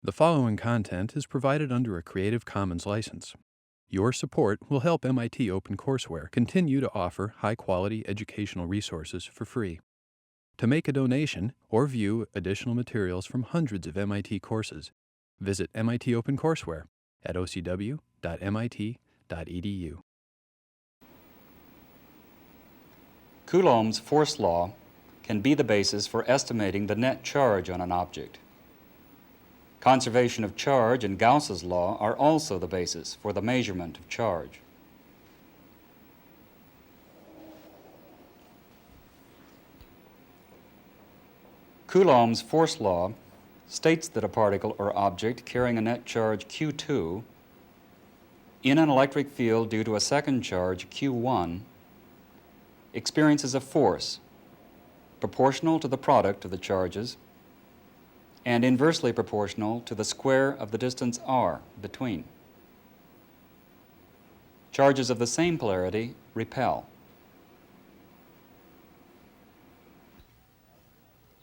The following content is provided under a Creative Commons license. Your support will help MIT OpenCourseware continue to offer high-quality educational resources for free. To make a donation or view additional materials from hundreds of MIT courses, visit MIT OpenCourseware at ocw.mit.edu. Coulombs Force Law can be the basis for estimating the net charge on an object. Conservation of charge and Gauss's law are also the basis for the measurement of charge. Coulomb's force law states that a particle or object carrying a net charge Q2 in an electric field due to a second charge Q1 experiences a force proportional to the product of the charges and inversely proportional to the square of the distance r between. Charges of the same polarity repel.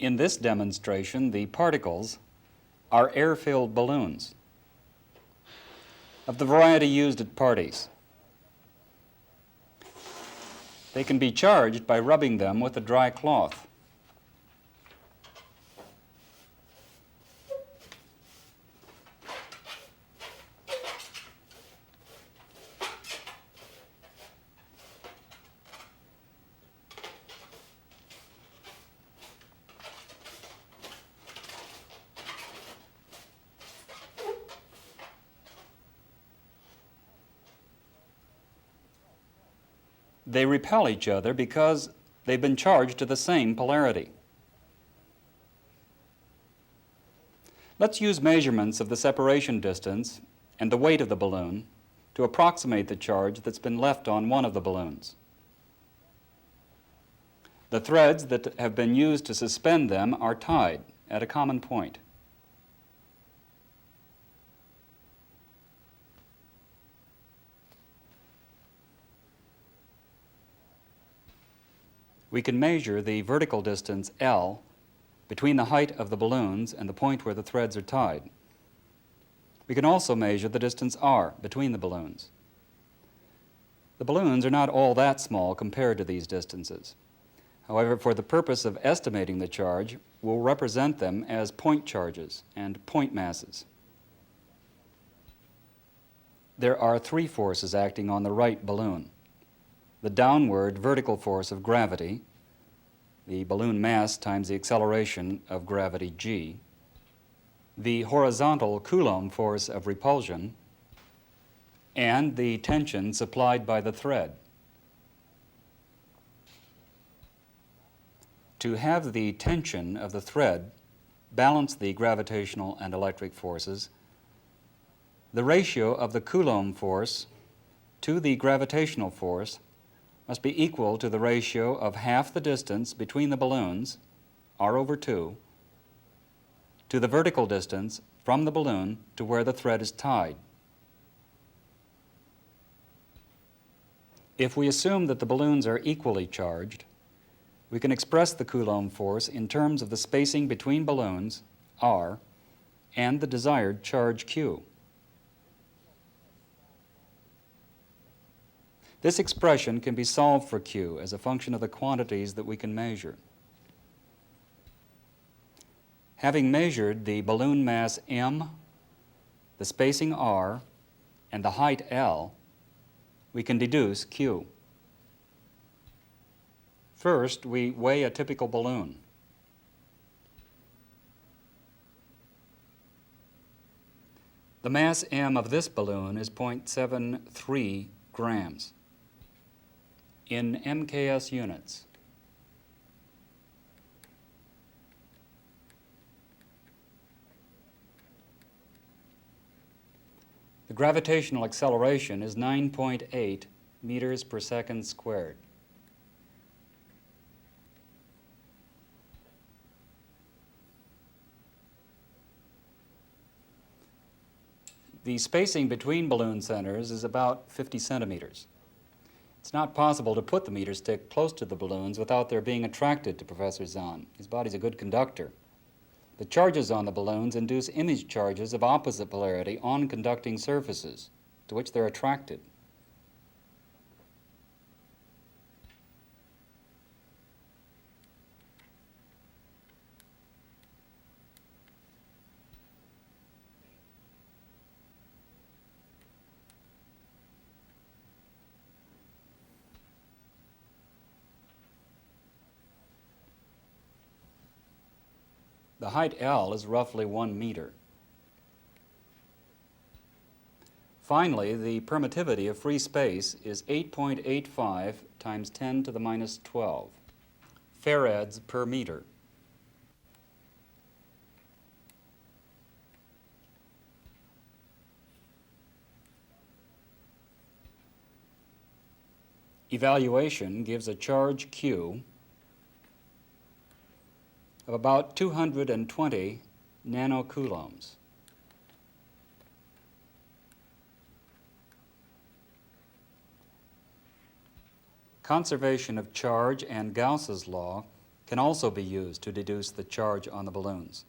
In this demonstration, the particles are air-filled balloons of the variety used at parties. They can be charged by rubbing them with a dry cloth. They repel each other because they've been charged to the same polarity. Let's use measurements of the separation distance and the weight of the balloon to approximate the charge that's been left on one of the balloons. The threads that have been used to suspend them are tied at a common point. We can measure the vertical distance L between the height of the balloons and the point where the threads are tied. We can also measure the distance r between the balloons. The balloons are not all that small compared to these distances. However, for the purpose of estimating the charge, we'll represent them as point charges and point masses. There are three forces acting on the right balloon. The downward vertical force of gravity, the balloon mass times the acceleration of gravity g, the horizontal Coulomb force of repulsion, and the tension supplied by the thread. To have the tension of the thread balance the gravitational and electric forces, the ratio of the Coulomb force to the gravitational force must be equal to the ratio of half the distance between the balloons, r/2, to the vertical distance from the balloon to where the thread is tied. If we assume that the balloons are equally charged, we can express the Coulomb force in terms of the spacing between balloons, r, and the desired charge q. This expression can be solved for q as a function of the quantities that we can measure. Having measured the balloon mass m, the spacing r, and the height l, we can deduce q. First, we weigh a typical balloon. The mass m of this balloon is 0.73 grams. In MKS units. The gravitational acceleration is 9.8 meters per second squared. The spacing between balloon centers is about 50 centimeters. It's not possible to put the meter stick close to the balloons without their being attracted to Professor Zahn. His body's a good conductor. The charges on the balloons induce image charges of opposite polarity on conducting surfaces to which they're attracted. The height L is roughly 1 meter. Finally, the permittivity of free space is 8.85 times 10 to the minus 12 farads per meter. Evaluation gives a charge Q of about 220 nanocoulombs. Conservation of charge and Gauss's law can also be used to deduce the charge on the balloons.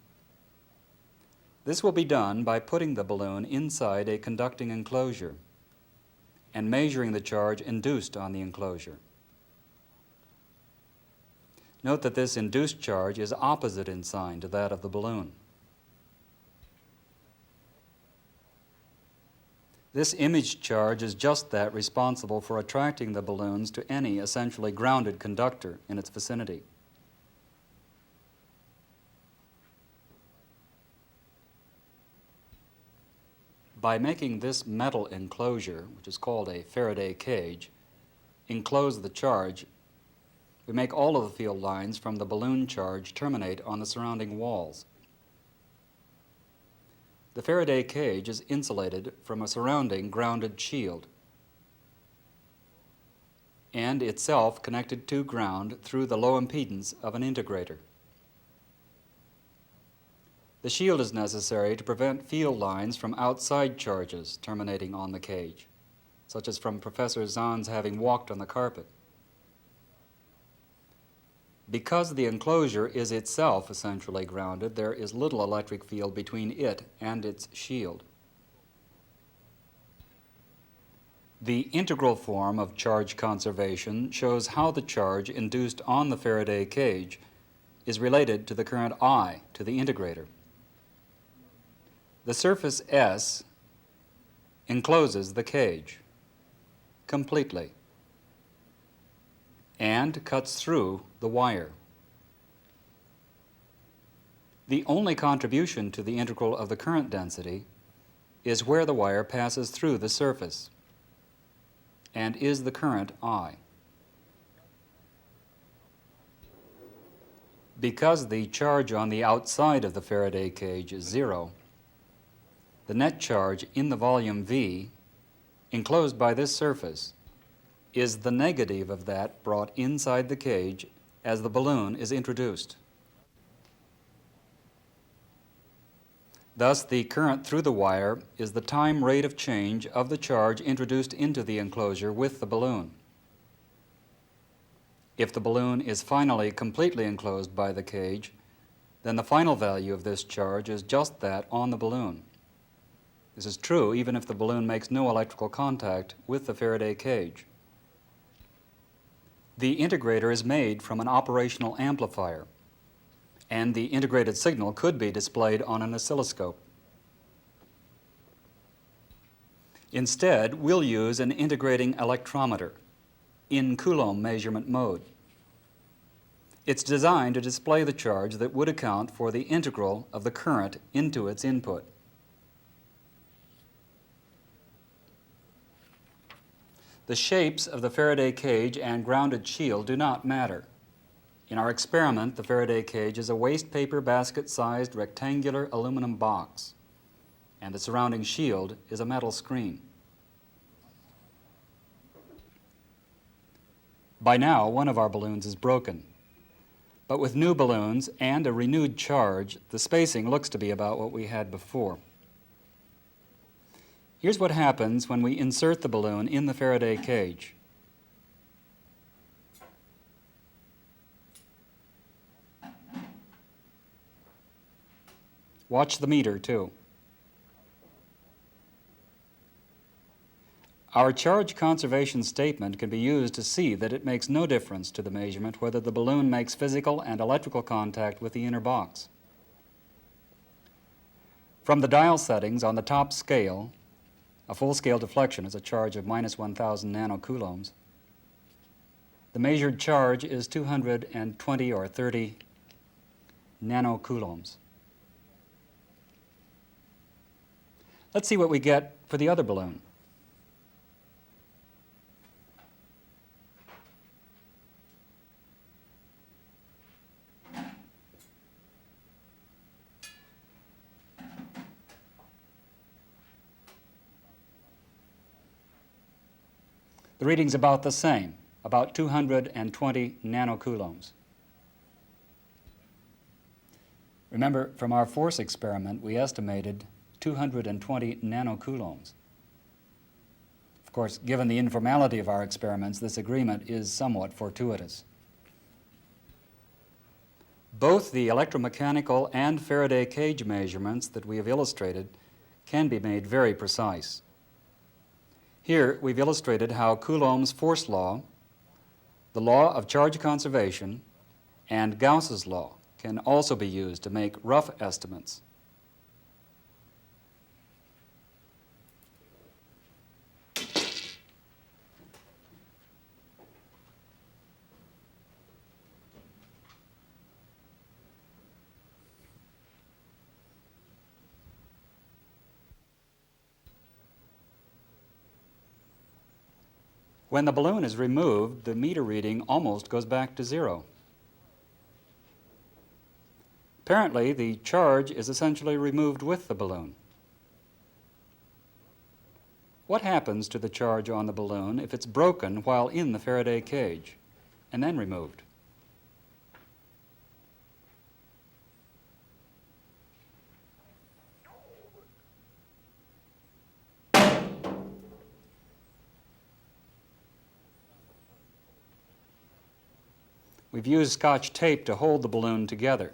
This will be done by putting the balloon inside a conducting enclosure and measuring the charge induced on the enclosure. Note that this induced charge is opposite in sign to that of the balloon. This image charge is just that responsible for attracting the balloons to any essentially grounded conductor in its vicinity. By making this metal enclosure, which is called a Faraday cage, enclose the charge, we make all of the field lines from the balloon charge terminate on the surrounding walls. The Faraday cage is insulated from a surrounding grounded shield and itself connected to ground through the low impedance of an integrator. The shield is necessary to prevent field lines from outside charges terminating on the cage, such as from Professor Zahn's having walked on the carpet. Because the enclosure is itself essentially grounded, there is little electric field between it and its shield. The integral form of charge conservation shows how the charge induced on the Faraday cage is related to the current I to the integrator. The surface S encloses the cage completely and cuts through the wire. The only contribution to the integral of the current density is where the wire passes through the surface and is the current I. Because the charge on the outside of the Faraday cage is 0, the net charge in the volume V enclosed by this surface is the negative of that brought inside the cage as the balloon is introduced. Thus, the current through the wire is the time rate of change of the charge introduced into the enclosure with the balloon. If the balloon is finally completely enclosed by the cage, then the final value of this charge is just that on the balloon. This is true even if the balloon makes no electrical contact with the Faraday cage. The integrator is made from an operational amplifier, and the integrated signal could be displayed on an oscilloscope. Instead, we'll use an integrating electrometer in Coulomb measurement mode. It's designed to display the charge that would account for the integral of the current into its input. The shapes of the Faraday cage and grounded shield do not matter. In our experiment, the Faraday cage is a waste paper basket-sized rectangular aluminum box, and the surrounding shield is a metal screen. By now, one of our balloons is broken, but with new balloons and a renewed charge, the spacing looks to be about what we had before. Here's what happens when we insert the balloon in the Faraday cage. Watch the meter, too. Our charge conservation statement can be used to see that it makes no difference to the measurement whether the balloon makes physical and electrical contact with the inner box. From the dial settings on the top scale, a full-scale deflection is a charge of minus 1,000 nanocoulombs. The measured charge is 220 or 30 nanocoulombs. Let's see what we get for the other balloon. The reading's about the same, about 220 nanocoulombs. Remember, from our force experiment, we estimated 220 nanocoulombs. Of course, given the informality of our experiments, this agreement is somewhat fortuitous. Both the electromechanical and Faraday cage measurements that we have illustrated can be made very precise. Here, we've illustrated how Coulombs Force Law, the law of charge conservation, and Gauss's law can also be used to make rough estimates. When the balloon is removed, the meter reading almost goes back to zero. Apparently, the charge is essentially removed with the balloon. What happens to the charge on the balloon if it's broken while in the Faraday cage and then removed? We've used Scotch tape to hold the balloon together.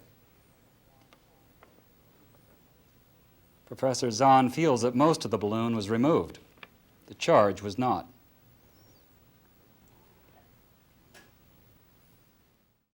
Professor Zahn feels that most of the balloon was removed. The charge was not.